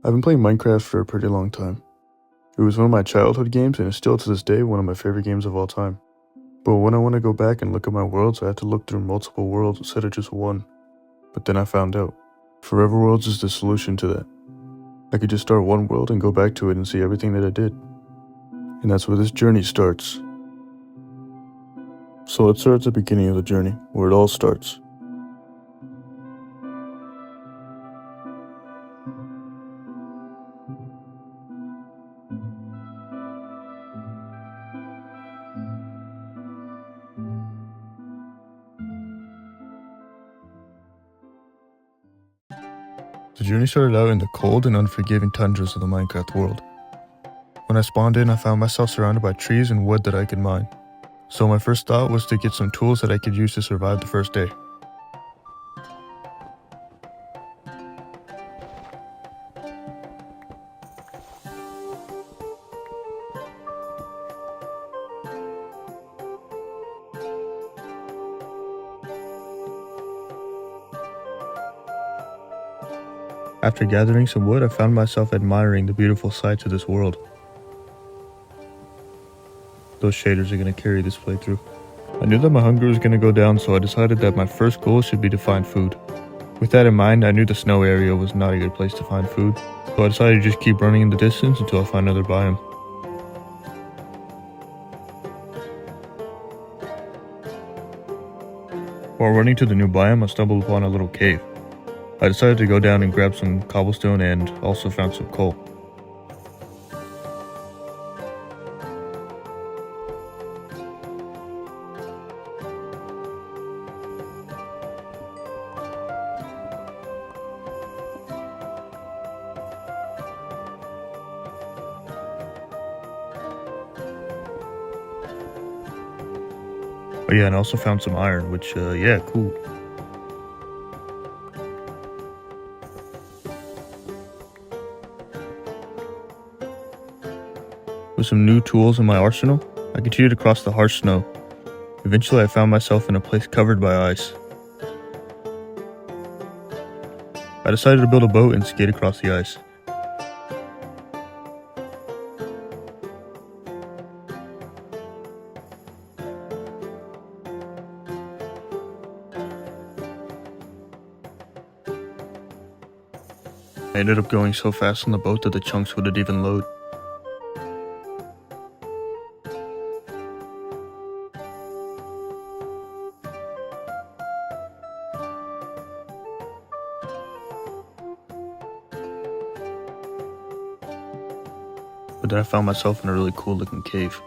I've been playing Minecraft for a pretty long time. It was one of my childhood games and is still to this day one of my favorite games of all time. But when I want to go back and look at my worlds, I have to look through multiple worlds instead of just one. But then I found out. Forever Worlds is the solution to that. I could just start one world and go back to it and see everything that I did. And that's where this journey starts. So let's start at the beginning of the journey, where it all starts. The journey started out in the cold and unforgiving tundras of the Minecraft world. When I spawned in, I found myself surrounded by trees and wood that I could mine. So my first thought was to get some tools that I could use to survive the first day. After gathering some wood, I found myself admiring the beautiful sights of this world. Those shaders are going to carry this playthrough. I knew that my hunger was going to go down, so I decided that my first goal should be to find food. With that in mind, I knew the snow area was not a good place to find food, so I decided to just keep running in the distance until I find another biome. While running to the new biome, I stumbled upon a little cave. I decided to go down and grab some cobblestone and also found some coal. Oh yeah, and I also found some iron, which, yeah, cool. With some new tools in my arsenal, I continued across the harsh snow. Eventually, I found myself in a place covered by ice. I decided to build a boat and skate across the ice. I ended up going so fast on the boat that the chunks wouldn't even load. But then I found myself in a really cool looking cave.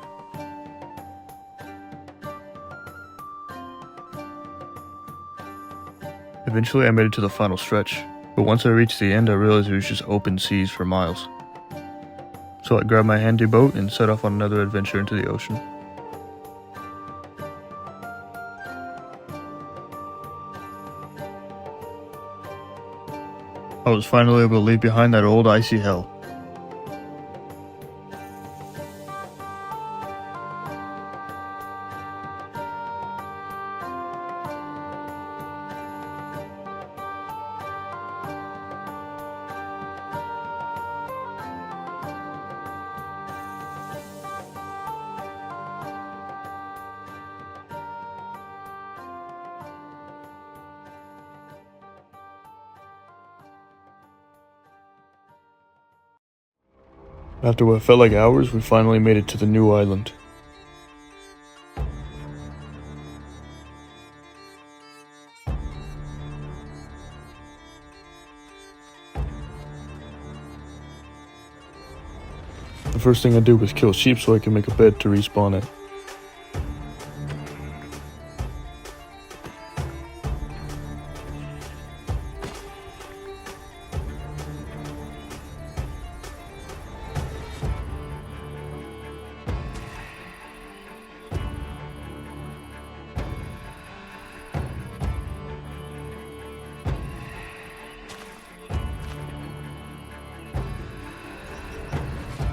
Eventually I made it to the final stretch, but once I reached the end I realized it was just open seas for miles. So I grabbed my handy boat and set off on another adventure into the ocean. I was finally able to leave behind that old icy hell. After what felt like hours, we finally made it to the new island. The first thing I did was kill sheep so I could make a bed to respawn at.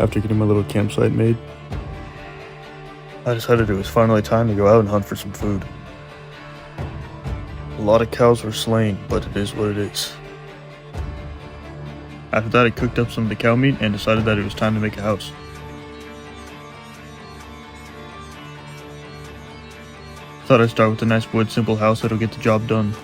After getting my little campsite made, I decided it was finally time to go out and hunt for some food. A lot of cows were slain, but it is what it is. After that, I cooked up some of the cow meat and decided that it was time to make a house. Thought I'd start with a nice wood simple house that'll get the job done.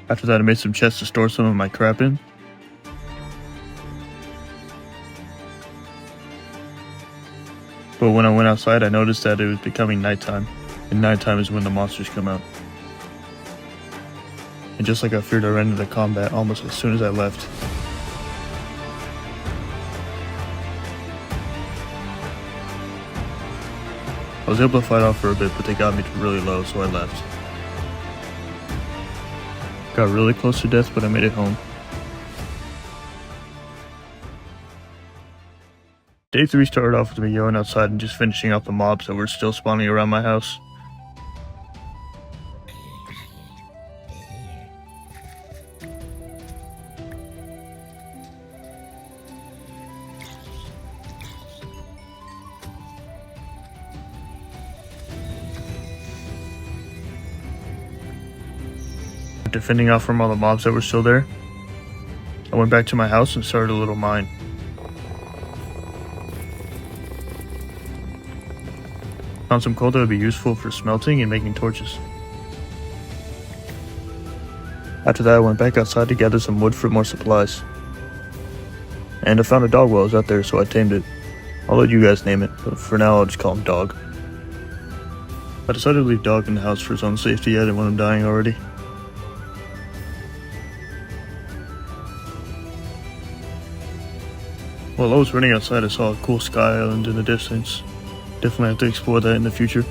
After that, I made some chests to store some of my crap in. But when I went outside, I noticed that it was becoming nighttime, and nighttime is when the monsters come out. And just like I feared, I ran into combat almost as soon as I left. I was able to fight off for a bit, but they got me really low, so I left. Got really close to death, but I made it home. Day 3 started off with me going outside and just finishing off the mobs that were still spawning around my house. After fending off from all the mobs that were still there, I went back to my house and started a little mine. Found some coal that would be useful for smelting and making torches. After that, I went back outside to gather some wood for more supplies. And I found a dog while I was out there, so I tamed it. I'll let you guys name it, but for now I'll just call him Dog. I decided to leave Dog in the house for his own safety. I didn't want him dying already. While I was running outside, I saw a cool sky island in the distance. Definitely have to explore that in the future.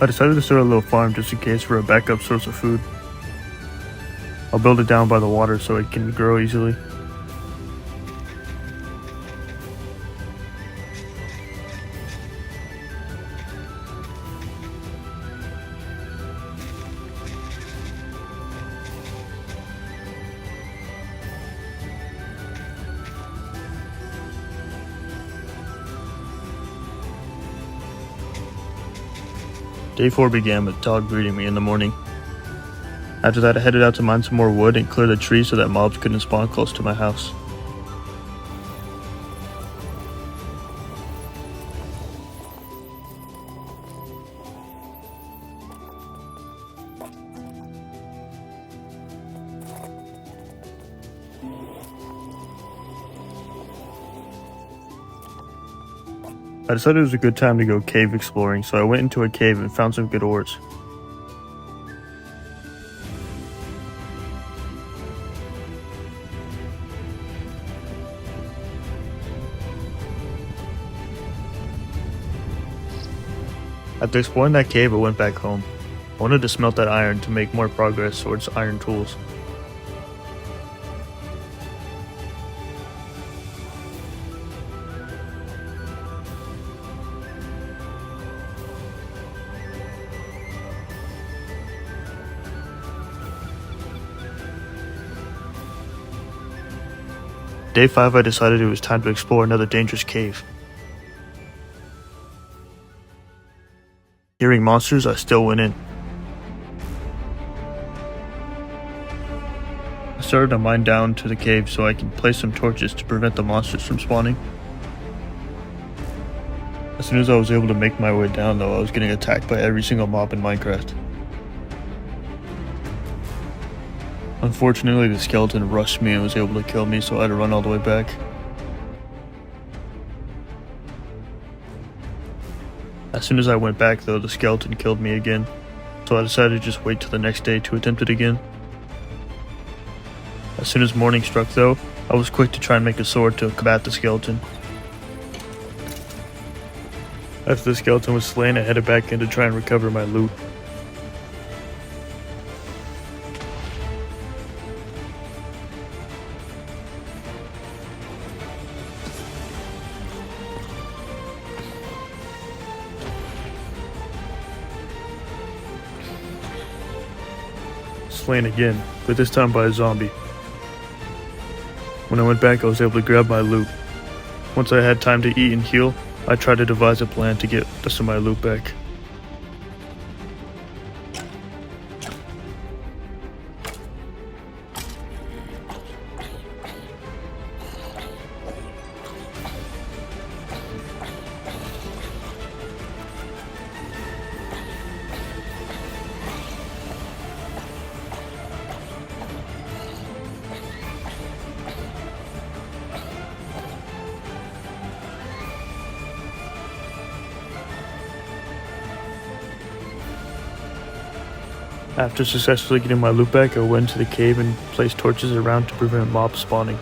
I decided to start a little farm just in case for a backup source of food. I'll build it down by the water so it can grow easily. Day 4 began with Dog greeting me in the morning. After that, I headed out to mine some more wood and clear the trees so that mobs couldn't spawn close to my house. I decided it was a good time to go cave exploring, so I went into a cave and found some good ores. After exploring that cave, I went back home. I wanted to smelt that iron to make more progress towards iron tools. Day 5, I decided it was time to explore another dangerous cave. Hearing monsters, I still went in. I started to mine down to the cave so I could place some torches to prevent the monsters from spawning. As soon as I was able to make my way down though, I was getting attacked by every single mob in Minecraft. Unfortunately, the skeleton rushed me and was able to kill me, so I had to run all the way back. As soon as I went back though, the skeleton killed me again, so I decided to just wait till the next day to attempt it again. As soon as morning struck though, I was quick to try and make a sword to combat the skeleton. After the skeleton was slain, I headed back in to try and recover my loot. Slain again, but this time by a zombie. When I went back, I was able to grab my loot. Once I had time to eat and heal, I tried to devise a plan to get the rest of my loot back. After successfully getting my loot back, I went into the cave and placed torches around to prevent mobs spawning.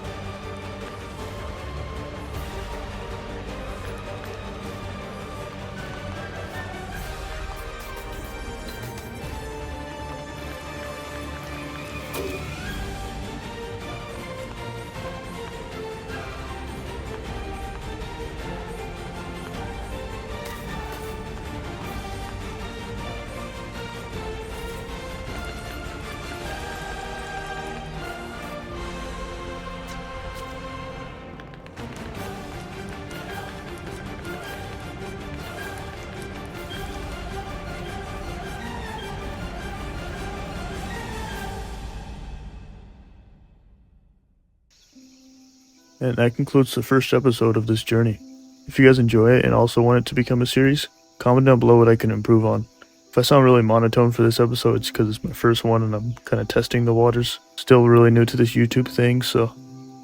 And that concludes the first episode of this journey. If you guys enjoy it and also want it to become a series, comment down below what I can improve on. If I sound really monotone for this episode, it's because it's my first one and I'm kind of testing the waters. Still really new to this YouTube thing, so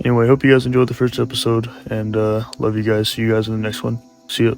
anyway, hope you guys enjoyed the first episode and love you guys. See you guys in the next one. See ya.